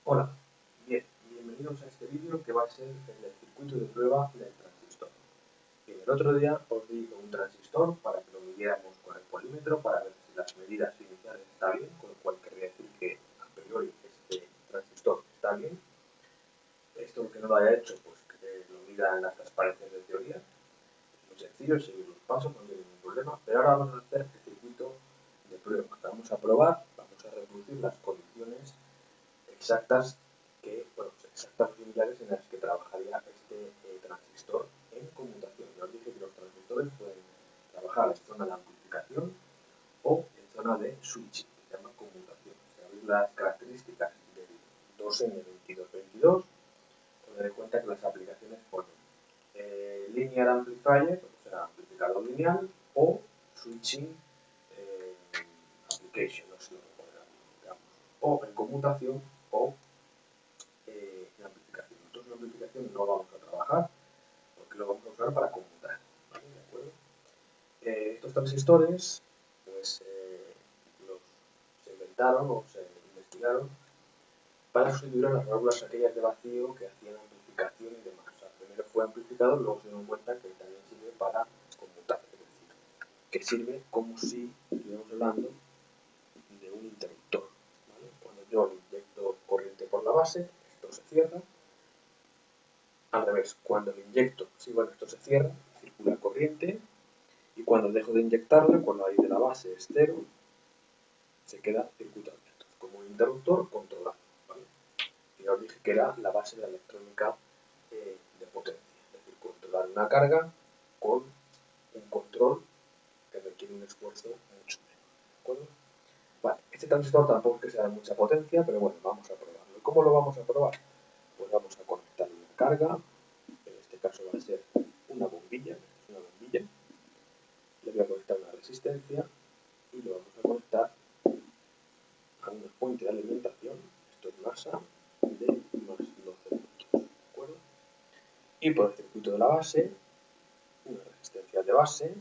Hola, bienvenidos a este vídeo que va a ser el circuito de prueba del transistor. Bien, el otro día os di un transistor para que lo midiéramos con el polímetro para ver si las medidas iniciales están bien, con lo cual querría decir que a priori este transistor está bien. Esto lo que no lo haya hecho, pues que lo mida en las transparencias de teoría. Es muy sencillo, seguir los pasos, no tiene ningún problema. Pero ahora vamos a hacer el circuito de prueba. Vamos a probar, vamos a reproducir las condiciones exactas exactas similares en las que trabajaría este transistor en conmutación. Ya os dije que los transistores pueden trabajar en zona de amplificación o en zona de switching, que se llama conmutación. Si sabéis las características del 2N2222, os daréis cuenta que las aplicaciones ponen linear amplifier, o sea, amplificador lineal, o switching application, no sé lo que poner aquí, digamos, o en conmutación o en amplificación. Nosotros en amplificación no vamos a trabajar porque lo vamos a usar para conmutar. ¿Vale? ¿De acuerdo? Estos transistores pues, se inventaron o se investigaron para sustituir a las válvulas aquellas de vacío que hacían amplificación y demás. O sea, primero fue amplificador, luego se dieron cuenta que también sirve para conmutar, es decir, que sirve como si estuviéramos hablando de un interruptor. ¿Vale? Cuando yo inyecto corriente por la base, esto se cierra. Al revés, cuando le inyecto, esto se cierra, circula corriente, y cuando dejo de inyectarla, cuando ahí de la base es cero, se queda circuito abierto, como un interruptor controlado. ¿Vale? Y os dije que era la base de la electrónica de potencia, es decir, controlar una carga con un control que requiere un esfuerzo mucho menor. ¿De acuerdo? Vale, este transistor tampoco es que sea de mucha potencia, pero bueno, vamos a probarlo. ¿Y cómo lo vamos a probar? Pues vamos a conectar una carga, en este caso va a ser una bombilla, le voy a conectar una resistencia y lo vamos a conectar a una fuente de alimentación, esto es masa, de más 12 voltios, ¿de acuerdo? Y por el circuito de la base, una resistencia de base,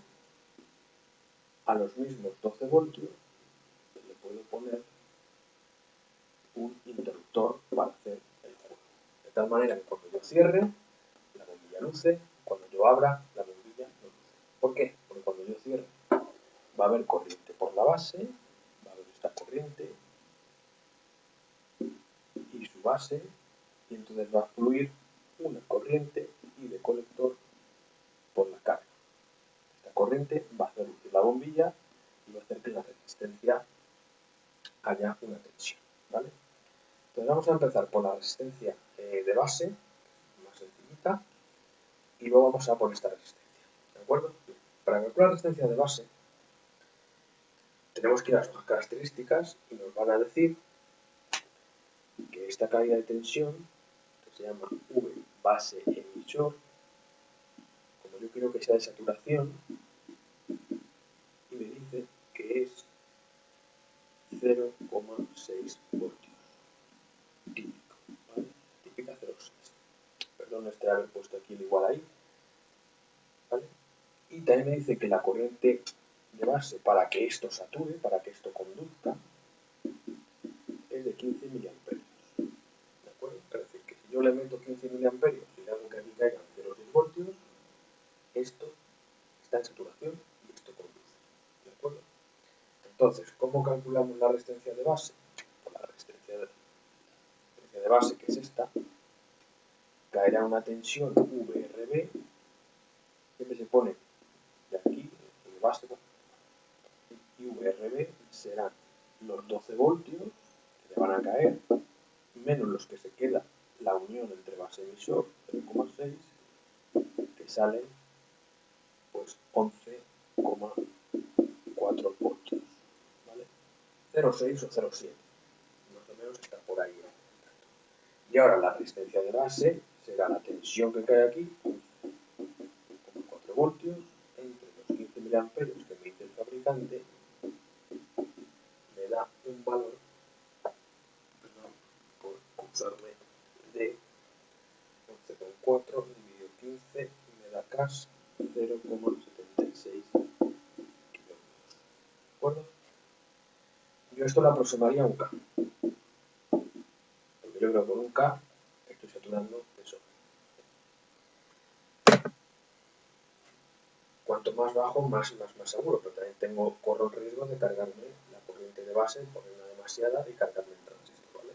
a los mismos 12 voltios le puedo poner un interruptor para hacer el juego. De tal manera que cuando yo cierre, la bombilla luce, cuando yo abra, la bombilla no luce. ¿Por qué? Porque cuando yo cierre va a haber corriente por la base, va a haber esta corriente y su base, y entonces va a fluir una corriente y de colector por la carga. Esta corriente va a hacer lucir la bombilla y va a hacer que la resistencia haya una tensión. ¿Vale? Entonces vamos a empezar por la resistencia de base, más sencillita, y luego vamos a por esta resistencia. ¿De acuerdo? Para calcular la resistencia de base, tenemos que ir a sus características y nos van a decir que esta caída de tensión, que se llama V base emisor, como yo quiero que sea de saturación, y me dice que es 0,6 voltios. Típico, ¿vale? Típica 0,6. Perdón este haber puesto aquí el igual ahí. ¿Vale? Y también me dice que la corriente de base para que esto sature, para que esto conduzca, es de 15 miliamperios. ¿De acuerdo? Es decir, que si yo le meto 15 miliamperios y le hago que aquí caigan 0,6 voltios, esto está en saturación y esto conduce. ¿De acuerdo? Entonces, ¿cómo calculamos la resistencia de base? Pues la resistencia de base, que es esta, caerá una tensión VRB, que se pone de aquí, de base, y VRB serán los 12 voltios que le van a caer, menos los que se queda la unión entre base y emisor, 0,6, que salen pues 11,4 voltios, ¿vale? 0,6 o 0,7, más o menos está por ahí. Y ahora la resistencia de base será la tensión que cae aquí, 11,4 voltios, entre los 15 miliamperios que me dice el fabricante, me da un valor, perdón, por usarme de 11,4 dividido 15 me da casi 0,76 kilómetros. ¿De acuerdo? Yo esto lo aproximaría a un K. Porque yo pero con un K estoy saturando de sobra. Cuanto más bajo, más seguro, pero también corro el riesgo de cargarme la corriente de base, ponerla demasiada y cargarme el transistor, ¿vale?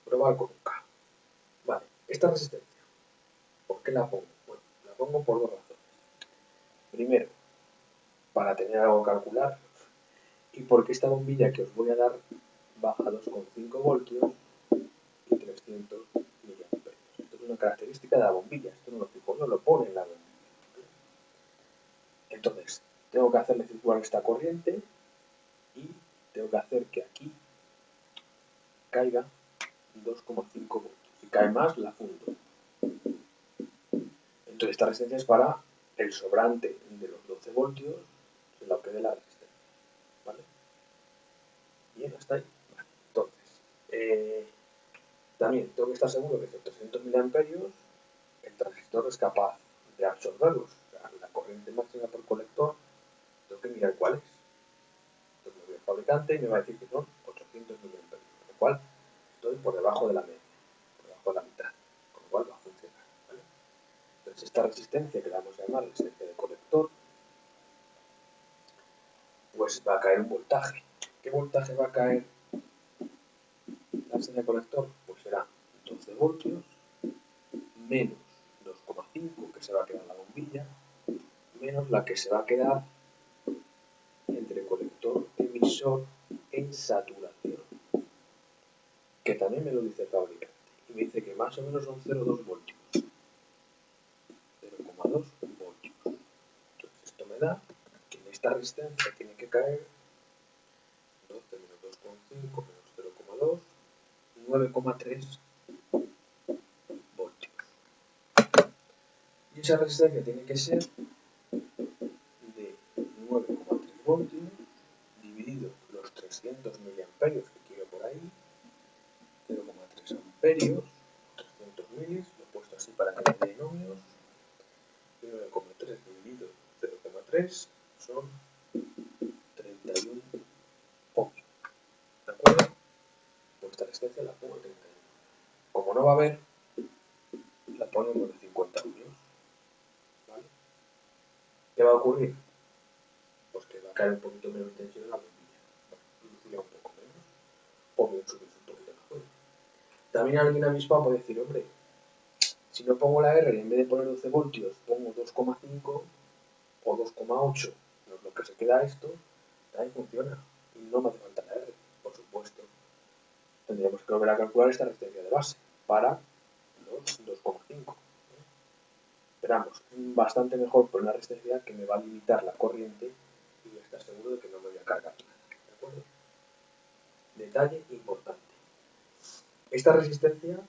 Probar con un K. Vale, esta resistencia, ¿por qué la pongo? Bueno, la pongo por dos razones. Primero, para tener algo que calcular, y porque esta bombilla que os voy a dar baja 2,5 voltios y 300 miliamperios. Esto es una característica de la bombilla, esto no lo fijo yo, lo pone en la bombilla. Entonces, tengo que hacerle circular esta corriente y tengo que hacer que aquí caiga 2,5 voltios. Si cae más, la fundo. Entonces, esta resistencia es para el sobrante de los 12 voltios, se lo quede la resistencia. ¿Vale? Bien, hasta ahí. Vale. Entonces, también tengo que estar seguro que esos 300 miliamperios el transistor es capaz de absorberlos. O sea, la corriente máxima por colector, tengo que mirar cuál es. Entonces me voy al fabricante y me va a decir que son 800 miliamperios, con lo cual estoy por debajo de la media, por debajo de la mitad, con lo cual va a funcionar. ¿Vale? Entonces esta resistencia, que la vamos a llamar resistencia de colector, pues va a caer un voltaje. ¿Qué voltaje va a caer la resistencia de colector? Pues será 12 voltios menos 2,5 que se va a quedar en la bombilla, menos la que se va a quedar entre colector y emisor en saturación, que también me lo dice el fabricante, y me dice que más o menos son 0,2 voltios. 0,2 voltios. Entonces esto me da que en esta resistencia tiene que caer 12 menos 2,5 menos 0,2, 9,3 voltios. Y esa resistencia tiene que ser de 9,3 voltios dividido los 300 miliamperios que quiero por ahí, 0,3 amperios, 300 milis, lo he puesto así para que no haya binomios, 9,3 dividido 0,3 son 31 ohmios. ¿De acuerdo? Pues esta resistencia la pongo en 31. Como no va a haber, la ponemos de 50 ohmios. ¿Vale? ¿Qué va a ocurrir? Pues que va a caer un poquito menos tensión en la bombilla. Lucirá un poco menos. O bien subirse un poquito la fuente. También alguien avispado puede decir, hombre, si no pongo la R y en vez de poner 12 voltios pongo 2,5 o 2,8, no es lo que se queda esto, también funciona. Y no me hace falta la R, por supuesto. Tendríamos que volver a calcular esta resistencia de base para los 2,5. Esperamos, bastante mejor por una resistencia que me va a limitar la corriente y estar seguro de que no me voy a cargar nada. ¿De acuerdo? Detalle importante. Esta resistencia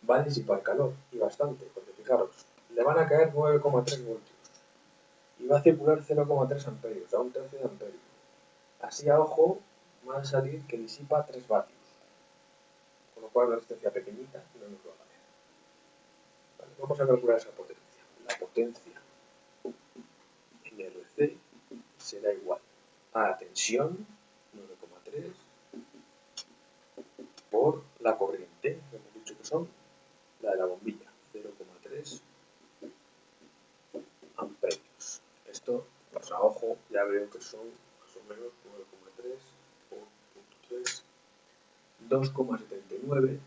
va a disipar calor y bastante, porque fijaros, le van a caer 9,3 voltios y va a circular 0,3 amperios, a un tercio de amperio. Así a ojo va a salir que disipa 3 vatios, con lo cual una resistencia pequeñita no nos va a valer. Vale, vamos a calcular esa potencia. La potencia en RC será igual a la tensión 9,3 por la corriente, que hemos dicho que son la de la bombilla, 0,3 amperios. Esto, pues a ojo, ya veo que son más o menos 9,3 por 0,3, 2,79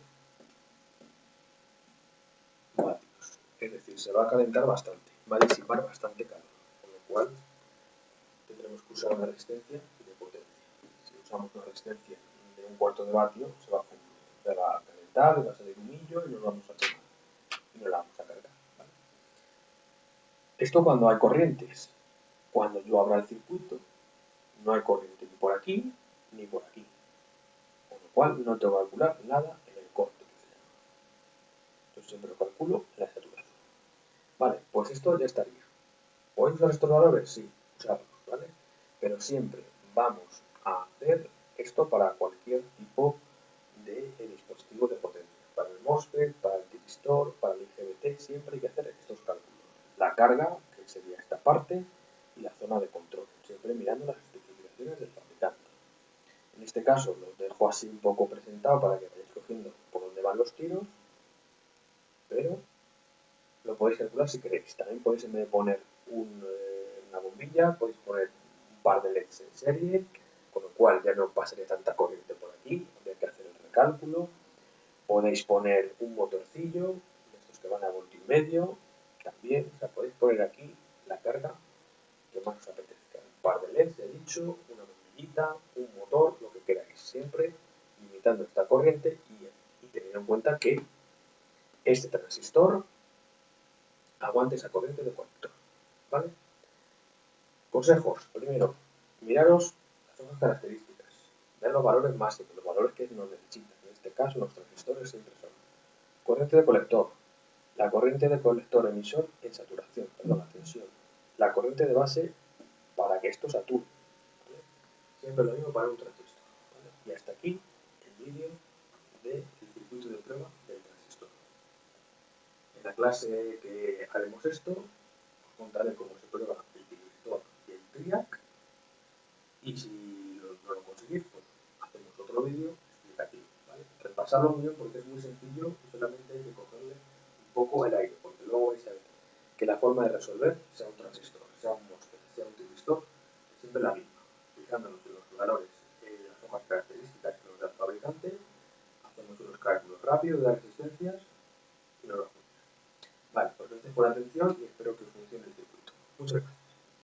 vatios. Es decir, se va a calentar bastante, va a disipar bastante calor, con lo cual tendremos que usar una resistencia de potencia. Si usamos una resistencia de 1/4 de vatio, se va a calentar, va a salir un hillo y nos vamos a quemar. Y no la vamos a cargar. ¿Vale? Esto cuando hay corrientes. Cuando yo abra el circuito, no hay corriente ni por aquí ni por aquí. Con lo cual no tengo que calcular nada en el corte que se llama. Yo siempre lo calculo en la saturación. Vale, pues esto ya estaría. ¿Podéis usar estos valores? Sí, usarlos, ¿vale? Pero siempre vamos a hacer esto para cualquier tipo de dispositivo de potencia. Para el MOSFET, para el transistor, para el IGBT, siempre hay que hacer estos cálculos. La carga, que sería esta parte, y la zona de control, siempre mirando las especificaciones del fabricante. En este caso lo dejo así un poco presentado para que veáis cogiendo por dónde van los tiros, pero lo podéis calcular si queréis. También podéis, en vez de poner una bombilla, podéis poner un par de LEDs en serie, con lo cual ya no pasaría tanta corriente por aquí, habría que hacer el recálculo. Podéis poner un motorcillo, estos que van a voltio y medio, también, o sea, podéis poner aquí la carga que más os apetezca. Un par de LEDs, he dicho, una bombillita, un motor, lo que queráis, siempre limitando esta corriente y teniendo en cuenta que este transistor aguante esa corriente de colector, ¿vale? Consejos. Primero, miraros las hojas características, ver los valores máximos, los valores que nos necesitan. En este caso, los transistores siempre son corriente de colector, la corriente de colector emisor en saturación, perdón, la tensión, la corriente de base para que esto sature, ¿vale? Siempre lo mismo para un transistor, ¿vale? Y hasta aquí el vídeo del circuito de prueba del transistor. En la clase que haremos esto, os contaré cómo se prueba el transistor y el triac, y si no lo conseguís, pues hacemos otro vídeo explicativo, ¿vale? Repasarlo bien porque es muy sencillo y solamente hay que cogerle un poco el aire, porque luego vais a ver que la forma de resolver, sea un transistor, sea un MOSFET, sea un transistor, es siempre la misma, fijándonos en los valores, las hojas características que nos da el fabricante, hacemos unos cálculos rápidos de las resistencias y nos lo hacemos. Vale, pues gracias por la atención y espero que os funcione el circuito. Muchas gracias.